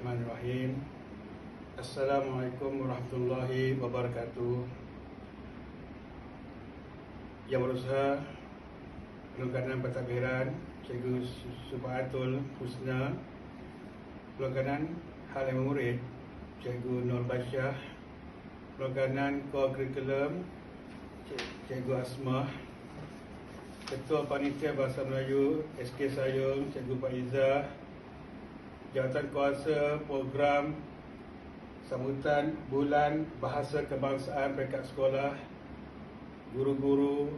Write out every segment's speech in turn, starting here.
Bismillahirrahmanirrahim. Assalamualaikum warahmatullahi wabarakatuh. Yang berusaha Pelangganan Pentadbiran Cikgu Subhanatul Husna, Pelangganan Hal Yang Murid Cikgu Nur Basyah, Pelangganan Co-Curriculum Cikgu Asmah, Ketua Panitia Bahasa Melayu SK Sayung Cikgu Faizah, Jawatan Kuasa Program Sambutan Bulan Bahasa Kebangsaan peringkat sekolah, guru-guru,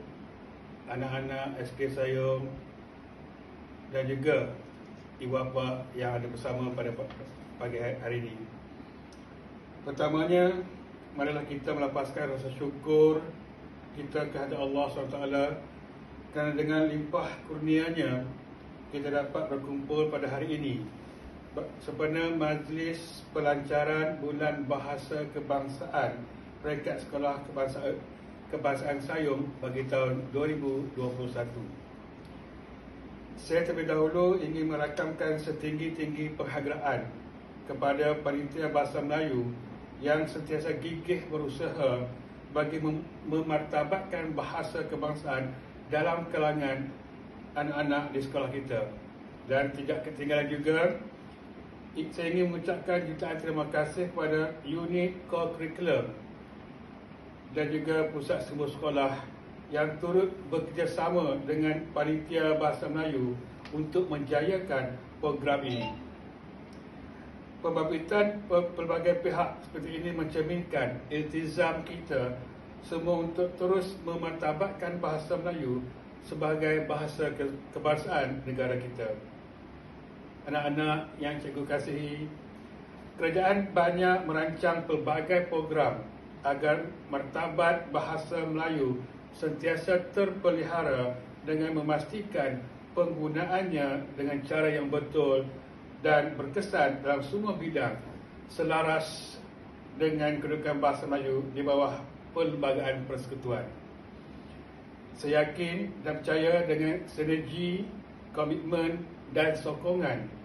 anak-anak SK Sayung, dan juga ibu bapa yang ada bersama pada pagi hari ini. Pertamanya, marilah kita melapaskan rasa syukur kita kehadap Allah SWT kerana dengan limpah kurnianya kita dapat berkumpul pada hari ini sempena Majlis Pelancaran Bulan Bahasa Kebangsaan peringkat sekolah kebangsaan Sayung bagi tahun 2021. Saya terlebih dahulu ingin merakamkan setinggi-tinggi penghargaan kepada Panitia Bahasa Melayu yang sentiasa gigih berusaha bagi memartabatkan bahasa kebangsaan dalam kalangan anak-anak di sekolah kita. Dan tidak ketinggalan juga, saya ingin mengucapkan jutaan terima kasih kepada unit Co-Curriculum dan juga pusat semua sekolah yang turut bekerjasama dengan Panitia Bahasa Melayu untuk menjayakan program ini. Pembabituan pelbagai pihak seperti ini mencerminkan iltizam kita semua untuk terus memartabatkan bahasa Melayu sebagai bahasa kebangsaan negara kita. Anak-anak yang cikgu kasihi, kerajaan banyak merancang pelbagai program agar martabat bahasa Melayu sentiasa terpelihara dengan memastikan penggunaannya dengan cara yang betul dan berkesan dalam semua bidang selaras dengan kedudukan bahasa Melayu di bawah Perlembagaan Persekutuan. Saya yakin dan percaya dengan sinergi, komitmen dan sokongan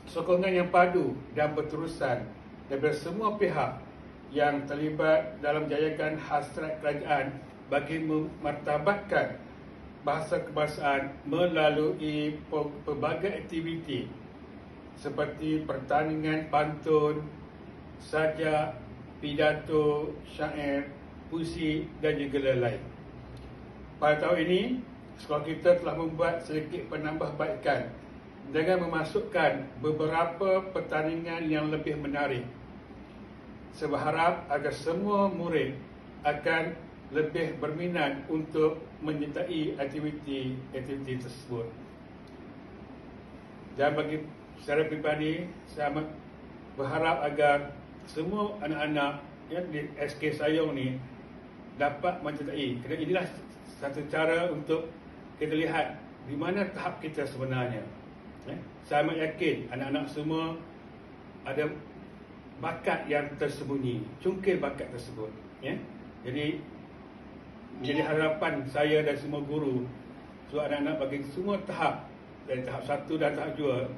sokongan yang padu dan berterusan daripada semua pihak yang terlibat dalam menjayakan hasrat kerajaan bagi memartabatkan bahasa kebangsaan melalui pelbagai aktiviti seperti pertandingan pantun, sajak, pidato, syair, puisi dan juga lain-lain. Pada tahun ini, sekolah kita telah membuat sedikit penambahbaikan dengan memasukkan beberapa pertandingan yang lebih menarik. Saya berharap agar semua murid akan lebih berminat untuk menyertai aktiviti tersebut. Dan bagi secara pribadi, saya amat berharap agar semua anak-anak yang di SK Sayung ni dapat menyertai, kerana inilah satu cara untuk kita lihat di mana tahap kita sebenarnya. Saya amat yakin anak-anak semua ada bakat yang tersembunyi, cungkil bakat tersebut. Jadi menjadi harapan saya dan semua guru supaya anak-anak bagi semua tahap, dari tahap 1 dan tahap 2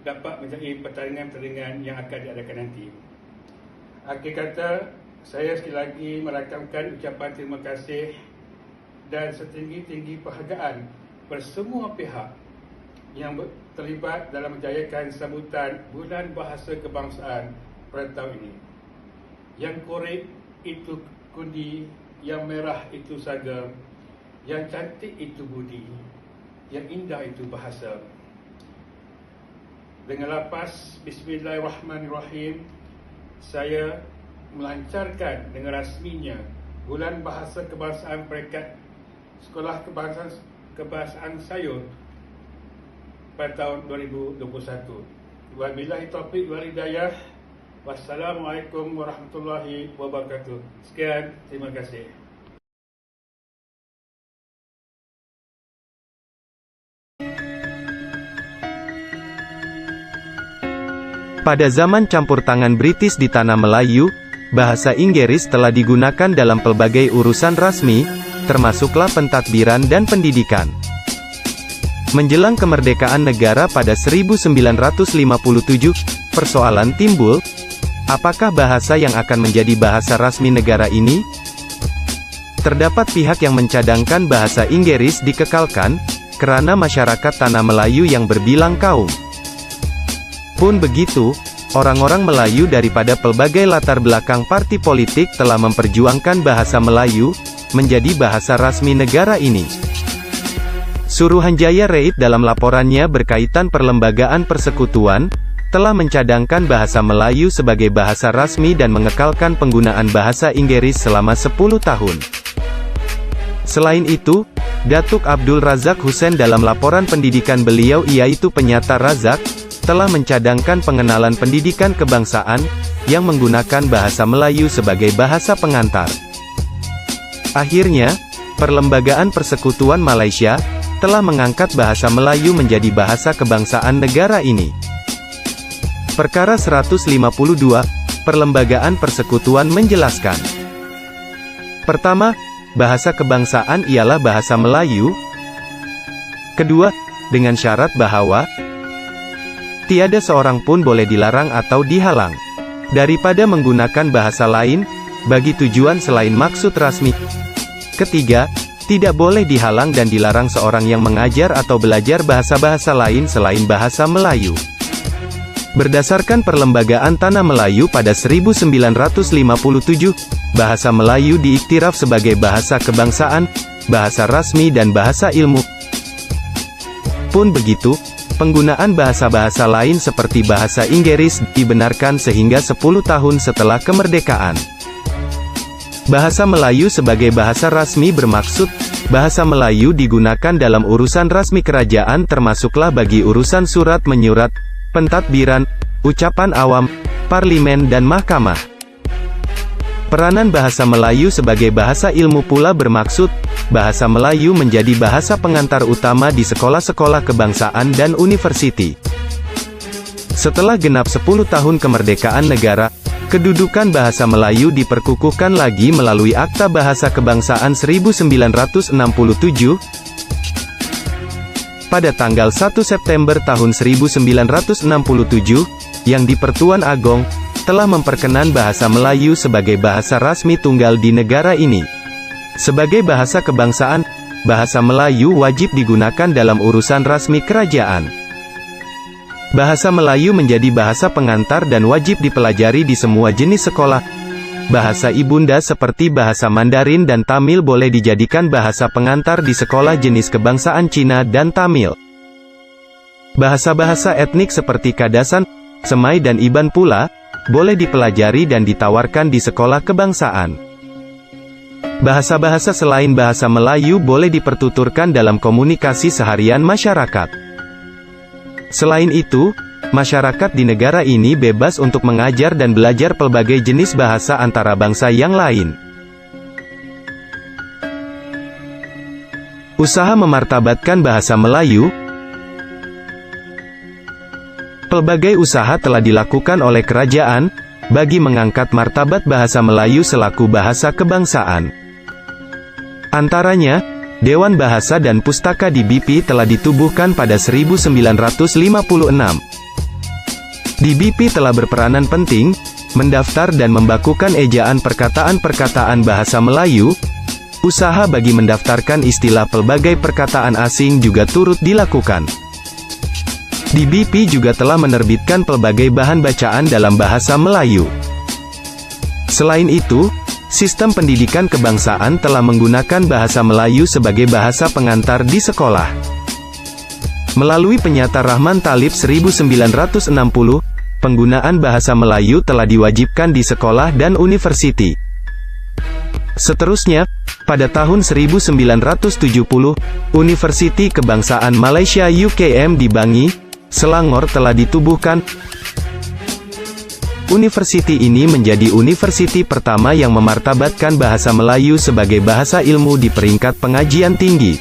dapat menjadi pertandingan-pertandingan yang akan diadakan nanti. Akhir kata, saya sekali lagi merakamkan ucapan terima kasih dan setinggi-tinggi penghargaan kepada semua pihak yang terlibat dalam menjayakan sambutan Bulan Bahasa Kebangsaan pada tahun ini. Yang korek itu kundi, yang merah itu sagam, yang cantik itu budi, yang indah itu bahasa. Dengan lapas Bismillahirrahmanirrahim, saya melancarkan dengan rasminya Bulan Bahasa Kebangsaan peringkat Sekolah Kebangsaan Sayung pada tahun 2021. Wabillahi taufiq wal hidayah. Wassalamualaikum warahmatullahi wabarakatuh. Sekian, terima kasih. Pada zaman campur tangan British di tanah Melayu, bahasa Inggris telah digunakan dalam pelbagai urusan rasmi, termasuklah pentadbiran dan pendidikan. Menjelang kemerdekaan negara pada 1957, persoalan timbul, apakah bahasa yang akan menjadi bahasa rasmi negara ini? Terdapat pihak yang mencadangkan bahasa Inggris dikekalkan, karena masyarakat tanah Melayu yang berbilang kaum. Pun begitu, orang-orang Melayu daripada pelbagai latar belakang parti politik telah memperjuangkan bahasa Melayu, menjadi bahasa rasmi negara ini. Suruhanjaya Reid dalam laporannya berkaitan perlembagaan persekutuan, telah mencadangkan bahasa Melayu sebagai bahasa rasmi dan mengekalkan penggunaan bahasa Inggris selama 10 tahun. Selain itu, Datuk Abdul Razak Hussein dalam laporan pendidikan beliau yaitu Penyata Razak, telah mencadangkan pengenalan pendidikan kebangsaan, yang menggunakan bahasa Melayu sebagai bahasa pengantar. Akhirnya, Perlembagaan Persekutuan Malaysia, telah mengangkat bahasa Melayu menjadi bahasa kebangsaan negara ini. Perkara 152, Perlembagaan Persekutuan menjelaskan. Pertama, bahasa kebangsaan ialah bahasa Melayu. Kedua, dengan syarat bahwa tiada seorang pun boleh dilarang atau dihalang daripada menggunakan bahasa lain, bagi tujuan selain maksud rasmi. Ketiga, tidak boleh dihalang dan dilarang seorang yang mengajar atau belajar bahasa-bahasa lain selain bahasa Melayu. Berdasarkan Perlembagaan Tanah Melayu pada 1957, bahasa Melayu diiktiraf sebagai bahasa kebangsaan, bahasa rasmi dan bahasa ilmu. Pun begitu, penggunaan bahasa-bahasa lain seperti bahasa Inggris dibenarkan sehingga 10 tahun setelah kemerdekaan. Bahasa Melayu sebagai bahasa rasmi bermaksud, bahasa Melayu digunakan dalam urusan rasmi kerajaan termasuklah bagi urusan surat menyurat, pentadbiran, ucapan awam, parlimen dan mahkamah. Peranan bahasa Melayu sebagai bahasa ilmu pula bermaksud, bahasa Melayu menjadi bahasa pengantar utama di sekolah-sekolah kebangsaan dan universiti. Setelah genap 10 tahun kemerdekaan negara, kedudukan bahasa Melayu diperkukuhkan lagi melalui Akta Bahasa Kebangsaan 1967, pada tanggal 1 September tahun 1967, yang di Pertuan Agong, telah memperkenan bahasa Melayu sebagai bahasa rasmi tunggal di negara ini. Sebagai bahasa kebangsaan, bahasa Melayu wajib digunakan dalam urusan rasmi kerajaan. Bahasa Melayu menjadi bahasa pengantar dan wajib dipelajari di semua jenis sekolah. Bahasa ibunda seperti bahasa Mandarin dan Tamil boleh dijadikan bahasa pengantar di sekolah jenis kebangsaan Cina dan Tamil. Bahasa-bahasa etnik seperti Kadasan, Semai dan Iban pula, boleh dipelajari dan ditawarkan di sekolah kebangsaan. Bahasa-bahasa selain bahasa Melayu boleh dipertuturkan dalam komunikasi seharian masyarakat. Selain itu, masyarakat di negara ini bebas untuk mengajar dan belajar pelbagai jenis bahasa antara bangsa yang lain. Usaha memartabatkan bahasa Melayu. Pelbagai usaha telah dilakukan oleh kerajaan, bagi mengangkat martabat bahasa Melayu selaku bahasa kebangsaan. Antaranya, Dewan Bahasa dan Pustaka di BP telah ditubuhkan pada 1956. DBP telah berperanan penting, mendaftar dan membakukan ejaan perkataan-perkataan bahasa Melayu. Usaha bagi mendaftarkan istilah pelbagai perkataan asing juga turut dilakukan. DBP juga telah menerbitkan pelbagai bahan bacaan dalam bahasa Melayu. Selain itu, sistem pendidikan kebangsaan telah menggunakan bahasa Melayu sebagai bahasa pengantar di sekolah. Melalui Penyata Rahman Talib 1960, penggunaan bahasa Melayu telah diwajibkan di sekolah dan universiti. Seterusnya, pada tahun 1970, Universiti Kebangsaan Malaysia UKM di Bangi, Selangor telah ditubuhkan. Universiti ini menjadi universiti pertama yang memartabatkan bahasa Melayu sebagai bahasa ilmu di peringkat pengajian tinggi.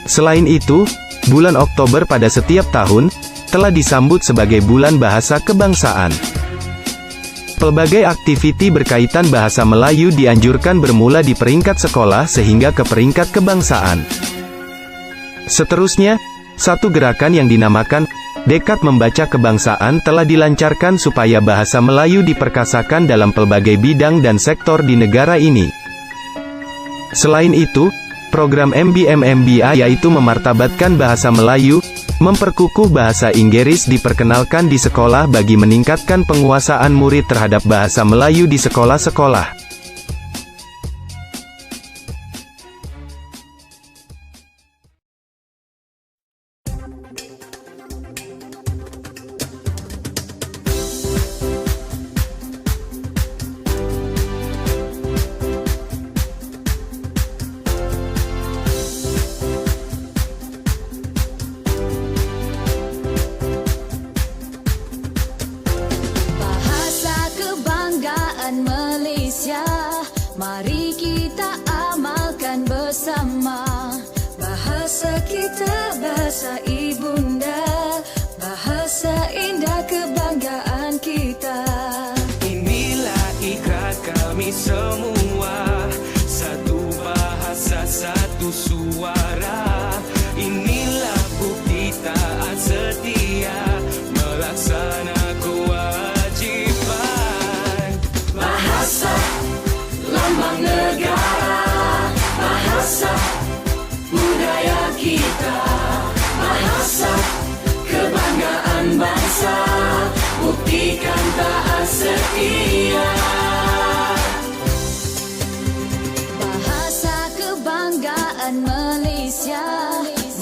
Selain itu, bulan Oktober pada setiap tahun, telah disambut sebagai bulan bahasa kebangsaan. Pelbagai aktiviti berkaitan bahasa Melayu dianjurkan bermula di peringkat sekolah sehingga ke peringkat kebangsaan. Seterusnya, Satu gerakan yang dinamakan Dekad Membaca Kebangsaan telah dilancarkan supaya bahasa Melayu diperkasakan dalam pelbagai bidang dan sektor di negara ini. Selain itu, program MBM-MBA yaitu memartabatkan bahasa Melayu, memperkukuh bahasa Inggris diperkenalkan di sekolah bagi meningkatkan penguasaan murid terhadap bahasa Melayu di sekolah-sekolah. Malaysia, mari kita amalkan bersama. Bahasa kita, bahasa ibunda, bahasa indah kebanggaan kita. Inilah ikrar kami semua, satu bahasa, satu suara. Inilah bukti taat setia, melaksanakan bahasa lambang negara, bahasa budaya kita, bahasa kebanggaan bangsa, buktikan taat setia. Bahasa kebanggaan Malaysia,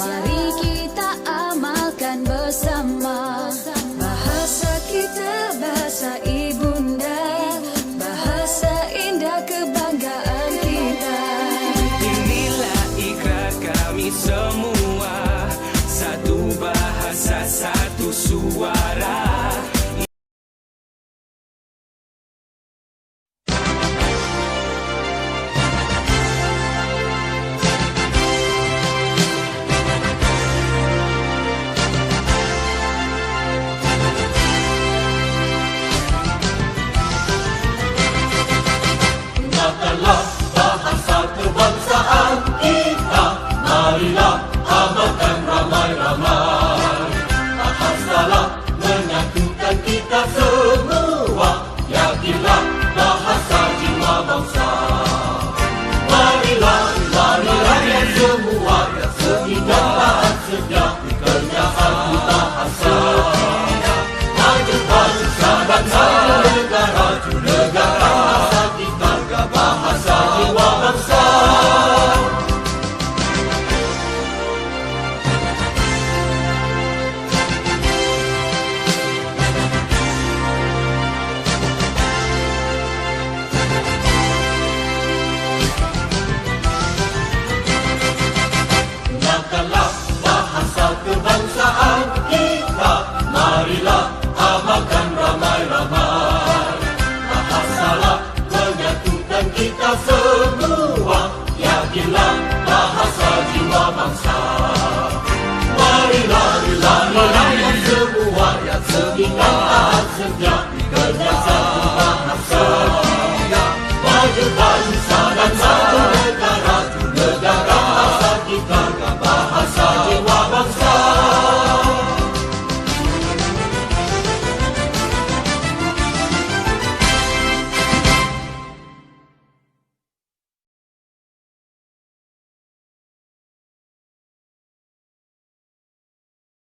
mari kita amalkan bersama. Bahasa kita, bahasa ibunda, kebanggaan kita. Inilah ikrar kami semua, satu bahasa, satu suara. Marilah amalkan ramai-ramai. Bahasalah menyatukan kita semua. Yakinlah bahasa jiwa bangsa. Marilah rakyat semua, sehingga taat sedia kerja satu bahasa.